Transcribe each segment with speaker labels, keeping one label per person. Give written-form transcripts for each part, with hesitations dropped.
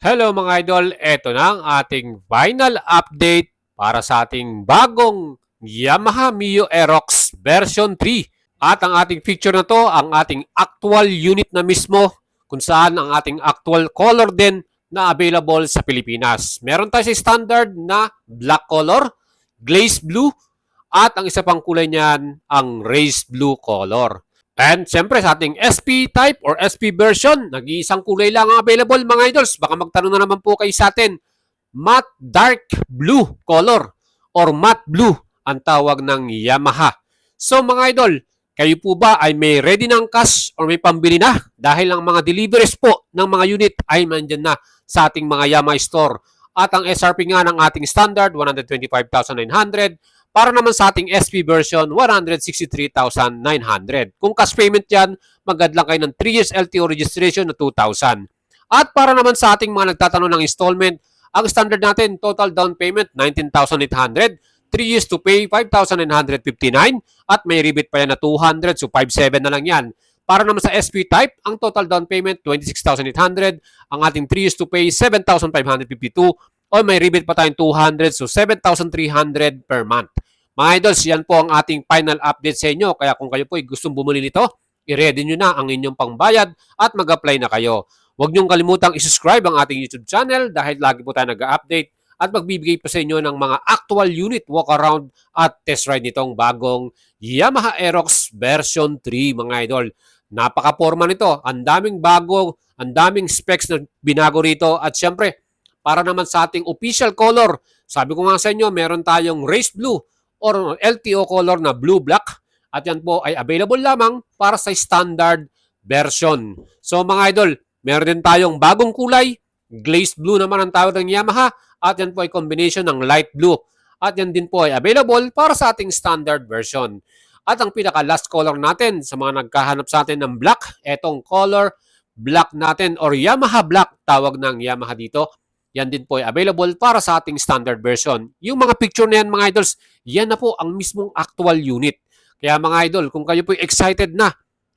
Speaker 1: Hello mga idol, eto na ang ating final update para sa ating bagong Yamaha Mio Aerox version 3. At ang ating picture na to, ang ating actual unit na mismo kung saan ang ating actual color din na available sa Pilipinas. Meron tayo sa standard na black color, glaze blue, at ang isa pang kulay niyan, ang raised blue color. And siyempre sa ating SP type or SP version, nag-iisang kulay lang ang available mga idols. Baka magtanong na naman po kayo sa atin. Matte dark blue color or matte blue ang tawag ng Yamaha. So mga idol, kayo po ba ay may ready ng cash or may pambili na? Dahil ang mga deliveries po ng mga unit ay mandyan na sa ating mga Yamaha store. At ang SRP nga ng ating standard, 125,900. Para naman sa ating SP version, 163,900. Kung cash payment yan, magad lang kayo ng 3 years LTO registration na 2,000. At para naman sa ating mga nagtatanong ng installment, ang standard natin, total down payment, 19,800. 3 years to pay, 5,959. At may rebate pa yan na 200, so 5,700 na lang yan. Para naman sa SP type, ang total down payment, 26,800. Ang ating 3 years to pay, 7,552. O may rebate pa tayong 200, so 7,300 per month. Mga idols, yan po ang ating final update sa inyo. Kaya kung kayo po ay gustong bumili nito, i-ready nyo na ang inyong pangbayad at mag-apply na kayo. Huwag nyong kalimutang i-subscribe ang ating YouTube channel dahil lagi po tayo nag-update at magbibigay pa sa inyo ng mga actual unit walk-around at test ride nitong bagong Yamaha Aerox version 3 mga idol. Napaka-forma nito. Ang daming bago, ang daming specs na binago rito at syempre, para naman sa ating official color, sabi ko nga sa inyo, meron tayong race blue or LTO color na blue-black at yan po ay available lamang para sa standard version. So mga idol, meron din tayong bagong kulay, glazed blue naman ang tawag ng Yamaha at yan po ay combination ng light blue at yan din po ay available para sa ating standard version. At ang pinaka-last color natin sa mga nagkahanap sa atin ng black, etong color black natin or Yamaha black tawag ng Yamaha dito. Yan din po ay available para sa ating standard version. Yung mga picture na yan mga idols, yan na po ang mismong actual unit. Kaya mga idol, kung kayo po excited na,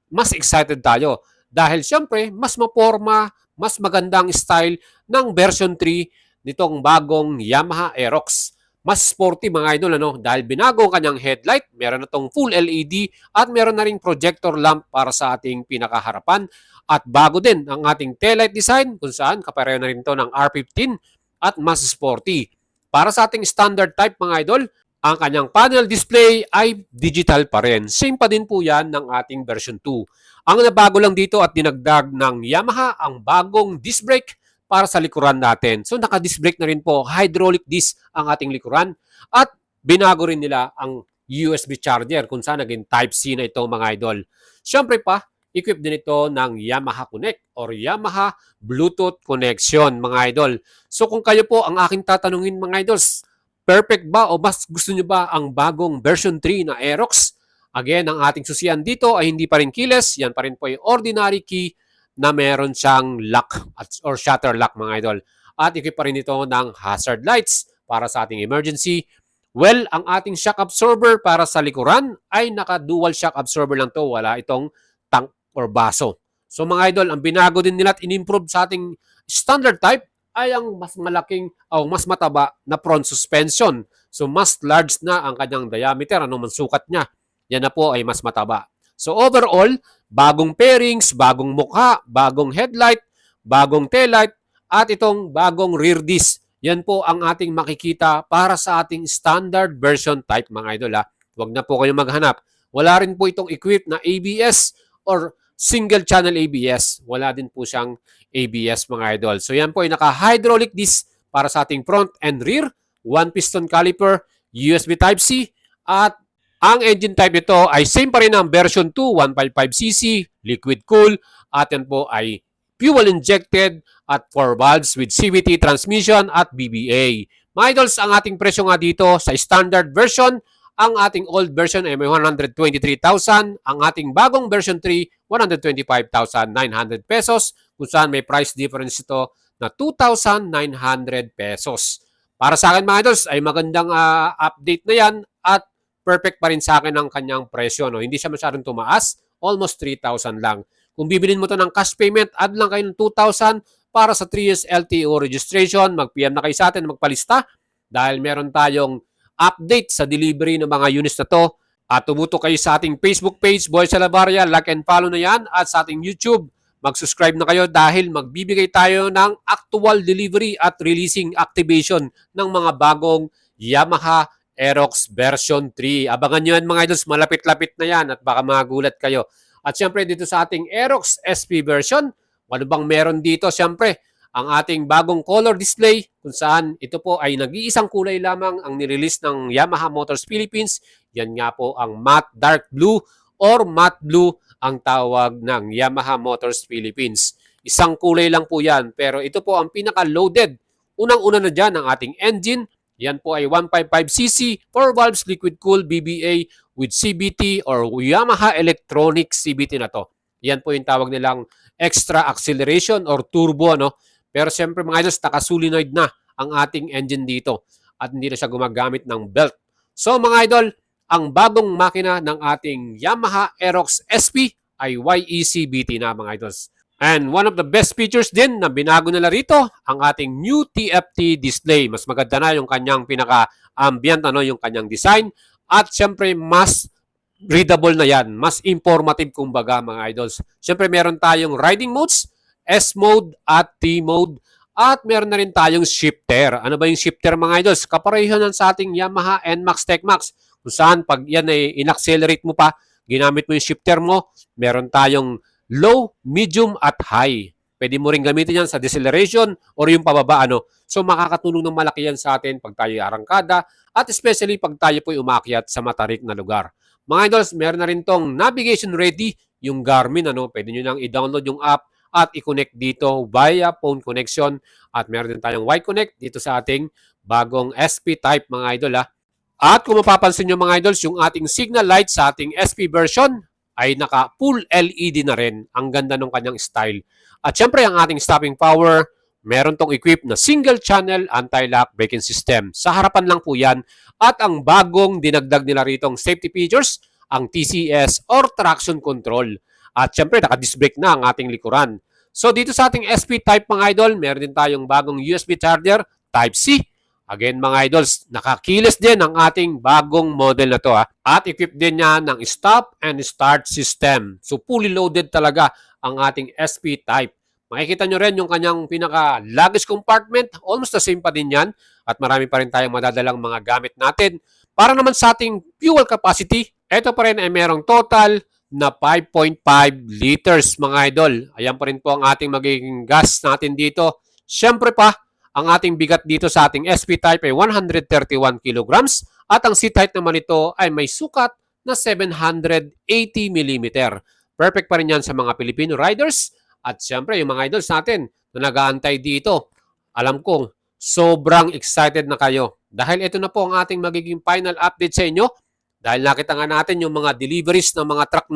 Speaker 1: mas excited tayo. Dahil syempre, mas maporma, mas magandang style ng version 3 nitong bagong Yamaha Aerox. Mas sporty mga idol, ano? Dahil binago ang kanyang headlight, meron na tong full LED at meron na ring projector lamp para sa ating pinakaharapan. At bago din ang ating taillight design kung saan kapareho na rin ito ng R15 at mas sporty. Para sa ating standard type mga idol, ang kanyang panel display ay digital pa rin. Same pa din po yan ng ating version 2. Ang nabago lang dito at dinagdag ng Yamaha ang bagong disc brake para sa likuran natin. So naka-disc brake na rin po, hydraulic disc ang ating likuran at binago rin nila ang USB charger kung saan naging Type-C na ito mga idol. Siyempre pa, equipped din ito ng Yamaha Connect or Yamaha Bluetooth connection mga idol. So kung kayo po ang aking tatanungin mga idols, perfect ba o mas gusto nyo ba ang bagong version 3 na Aerox? Again, ang ating susian dito ay hindi pa rin keyless. Yan pa rin po ay ordinary key na meron siyang lock or shutter lock mga idol. At equip pa rin ito ng hazard lights para sa ating emergency. Well, ang ating shock absorber para sa likuran ay naka-dual shock absorber lang to. Wala itong tank or baso. So mga idol, ang binago din nila at in-improve sa ating standard type ay ang mas malaking o mas mataba na front suspension. So mas large na ang kanyang diameter, ano man sukat niya. Yan na po ay mas mataba. So overall, bagong pairings, bagong mukha, bagong headlight, bagong taillight, at itong bagong rear disc. Yan po ang ating makikita para sa ating standard version type mga idol. Huwag na po kayong maghanap. Wala rin po itong equipped na ABS or single channel ABS. Wala din po siyang ABS mga idol. So yan po ay naka-hydraulic disc para sa ating front and rear, one piston caliper, USB Type-C, at ang engine type nito ay same pa rin ang version 2, 155cc, liquid cool, at yan po ay fuel injected at 4 valves with CVT transmission at BBA. Mga idols, ang ating presyo nga dito sa standard version, ang ating old version ay may 123,000. Ang ating bagong version 3, 125,900 pesos. Kung saan may price difference ito na 2,900 pesos. Para sa akin mga idols ay magandang update na yan at perfect pa rin sa akin ang kanyang presyo. No? Hindi siya masyadong tumaas. Almost 3,000 lang. Kung bibilin mo to ng cash payment, add lang kayo ng 2,000 para sa 3 years LTO registration, mag-PM na kayo sa atin, magpalista dahil meron tayong update sa delivery ng mga units na to. At tumutok kayo sa ating Facebook page, Boy Salabaria, like and follow na yan. At sa ating YouTube, mag-subscribe na kayo dahil magbibigay tayo ng actual delivery at releasing activation ng mga bagong Yamaha Aerox version 3. Abangan nyo yan mga idols, malapit-lapit na yan at baka magulat kayo. At syempre dito sa ating Aerox SP version, ano bang meron dito? Syempre, ang ating bagong color display kung saan ito po ay nag-iisang kulay lamang ang nirelease ng Yamaha Motors Philippines. Yan nga po ang matte dark blue or matte blue ang tawag ng Yamaha Motors Philippines. Isang kulay lang po yan pero ito po ang pinaka-loaded. Unang-una na dyan ang ating engine. Yan po ay 155cc 4 valves liquid cooled BBA with CBT or Yamaha Electronic CBT na to. Yan po yung tawag nilang extra acceleration or turbo, no? Pero siyempre mga idols, naka-solenoid na ang ating engine dito at hindi na siya gumagamit ng belt. So mga idol, ang bagong makina ng ating Yamaha Aerox SP ay YECBT na mga idols. And one of the best features din na binago nila rito, ang ating new TFT display. Mas maganda na yung kanyang pinaka-ambient, yung kanyang design. At syempre, mas readable na yan. Mas informative kumbaga mga idols. Syempre, meron tayong riding modes, S mode at T mode. At meron na rin tayong shifter. Ano ba yung shifter mga idols? Kapareho nan sa ating Yamaha NMAX TechMax. Kung saan, pag yan ay in-accelerate mo pa, ginamit mo yung shifter mo, meron tayong low, medium, at high. Pwede mo rin gamitin yan sa deceleration or yung pababa. So makakatulong ng malaki yan sa atin pag tayo arangkada at especially pag tayo po'y umakyat sa matarik na lugar. Mga idols, meron na rin tong navigation ready, yung Garmin. Pwede nyo lang i-download yung app at i-connect dito via phone connection. At meron din tayong Y-Connect dito sa ating bagong SP type mga idol. At kung mapapansin nyo mga idols, yung ating signal light sa ating SP version ay naka full LED na rin. Ang ganda ng kanyang style. At syempre ang ating stopping power, meron tong equipped na single channel anti-lock braking system. Sa harapan lang po yan. At ang bagong dinagdag nila ritong safety features, ang TCS or traction control. At syempre naka-disc brake na ang ating likuran. So dito sa ating SP type mga idol, meron din tayong bagong USB charger type C. Again mga idols, nakakilis din ang ating bagong model na to. At equipped din niya ng stop and start system. So fully loaded talaga ang ating SP type. Makikita nyo rin yung kanyang pinaka-luggage compartment. Almost the same pa din yan. At marami pa rin tayong madadalang mga gamit natin. Para naman sa ating fuel capacity, ito pa rin ay merong total na 5.5 liters mga idol. Ayan pa rin po ang ating magiging gas natin dito. Siyempre pa, ang ating bigat dito sa ating SP type ay 131 kilograms at ang C-type naman ito ay may sukat na 780 mm. Perfect pa rin yan sa mga Filipino riders at siyempre yung mga idols natin na nag-aantay dito. Alam kong sobrang excited na kayo dahil ito na po ang ating magiging final update sa inyo dahil nakita nga natin yung mga deliveries ng mga truck.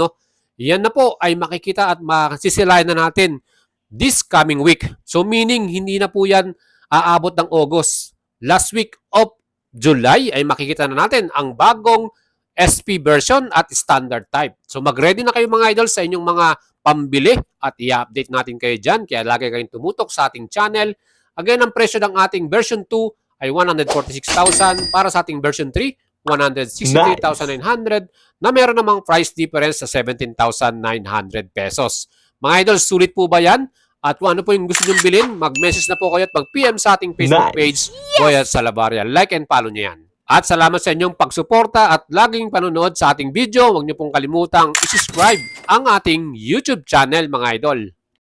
Speaker 1: Yan na po ay makikita at makasisilayan na natin this coming week. So meaning hindi na po yan aabot ng August. Last week of July ay makikita na natin ang bagong SP version at standard type. So mag-ready na kayo mga idol sa inyong mga pambili at i-update natin kayo dyan. Kaya lagi kayong tumutok sa ating channel. Again, ang presyo ng ating version 2 ay 146,000 para sa ating version 3, 163,900 na meron namang price difference sa 17,900 pesos. Mga idol, sulit po ba yan? At kung ano po yung gusto nyong bilhin, mag-message na po kayo at mag-PM sa ating Facebook page, Boy Salabaria. Like and follow nyo yan. At salamat sa inyong pagsuporta at laging panonood sa ating video. Huwag nyo pong kalimutang i-subscribe ang ating YouTube channel mga idol.